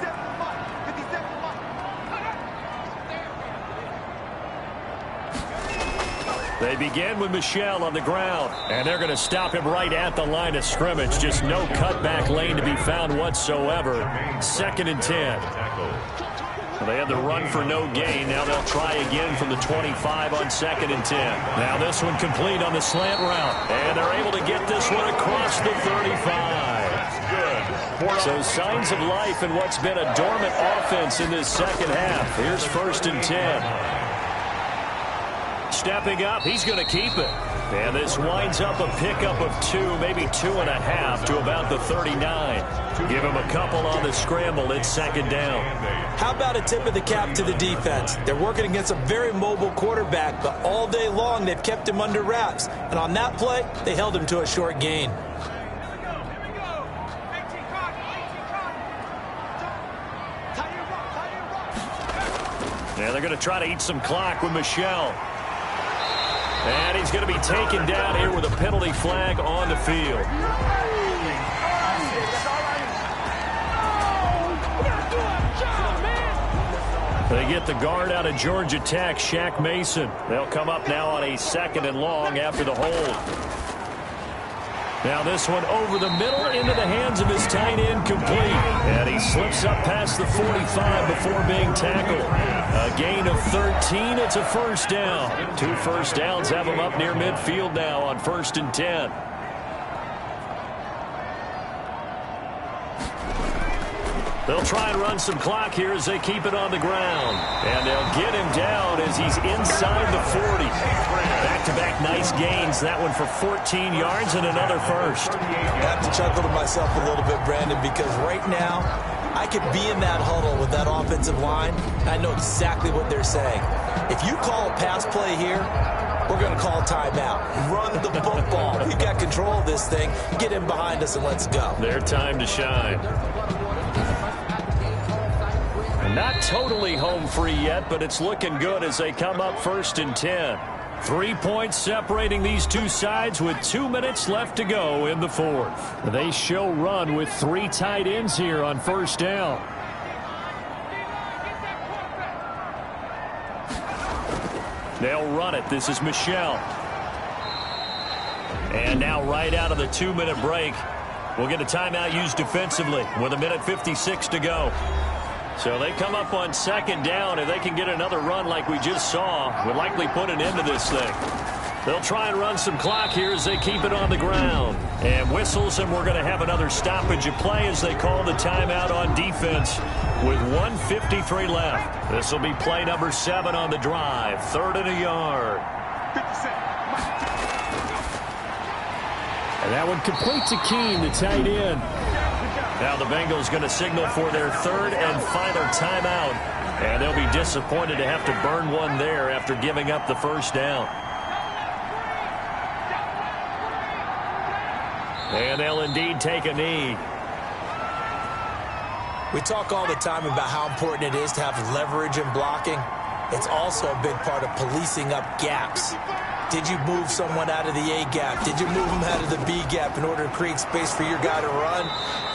They begin with Michel on the ground, and they're going to stop him right at the line of scrimmage. Just no cutback lane to be found whatsoever. 2nd and 10. Well, they had the run for no gain. Now they'll try again from the 25 on 2nd and 10. Now this one complete on the slant route, and they're able to get this one across the 35. So signs of life in what's been a dormant offense in this second half. Here's 1st and 10. Stepping up, he's going to keep it. And this winds up a pickup of 2, maybe 2.5 to about the 39. Give him a couple on the scramble. It's 2nd down. How about a tip of the cap to the defense? They're working against a very mobile quarterback, but all day long they've kept him under wraps. And on that play, they held him to a short gain. Yeah, they're going to try to eat some clock with Michel. And he's going to be taken down here with a penalty flag on the field. They get the guard out of Georgia Tech, Shaq Mason. They'll come up now on a 2nd and long after the hold. Now this one over the middle into the hands of his tight end, complete. And he slips up past the 45 before being tackled. A gain of 13. It's a 1st down. 2 first downs have him up near midfield now on 1st and 10. They'll try and run some clock here as they keep it on the ground. And they'll get him down as he's inside the 40. Back-to-back nice gains. That one for 14 yards and another 1st. I have to chuckle to myself a little bit, Brandon, because right now I could be in that huddle with that offensive line. I know exactly what they're saying. If you call a pass play here, we're going to call timeout. Run the football. We've got control of this thing. Get him behind us and let's go. Their time to shine. Not totally home free yet, but it's looking good as they come up 1st and 10. 3 points separating these two sides with 2 minutes left to go in the 4th. They show run with 3 tight ends here on 1st down. They'll run it. This is Michel. And now right out of the 2-minute break, we'll get a timeout used defensively with 1:56 to go. So they come up on 2nd down. If they can get another run like we just saw, we'll likely put an end to this thing. They'll try and run some clock here as they keep it on the ground. And whistles, and we're going to have another stoppage of play as they call the timeout on defense with 1:53 left. This will be play number 7 on the drive. 3rd and a yard. And that one complete to Keene, the tight end. Now the Bengals going to signal for their 3rd and final timeout. And they'll be disappointed to have to burn one there after giving up the 1st down. And they'll indeed take a knee. We talk all the time about how important it is to have leverage in blocking. It's also a big part of policing up gaps. Did you move someone out of the A gap? Did you move them out of the B gap in order to create space for your guy to run?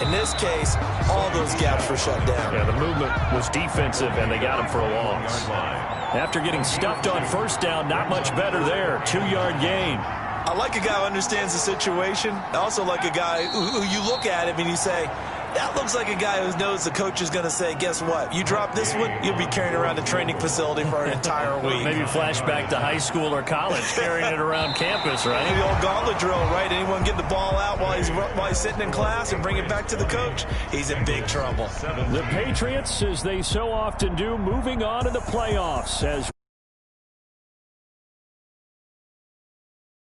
In this case, all those gaps were shut down. Yeah, the movement was defensive, and they got him for a loss. After getting stuffed on 1st down, not much better there. 2-yard gain. I like a guy who understands the situation. I also like a guy who you look at him and you say, that looks like a guy who knows the coach is going to say, guess what? You drop this one, you'll be carrying around the training facility for an entire week. Maybe flashback to high school or college, carrying it around campus, right? The old gauntlet drill, right? Anyone get the ball out while he's sitting in class and bring it back to the coach? He's in big trouble. The Patriots, as they so often do, moving on to the playoffs as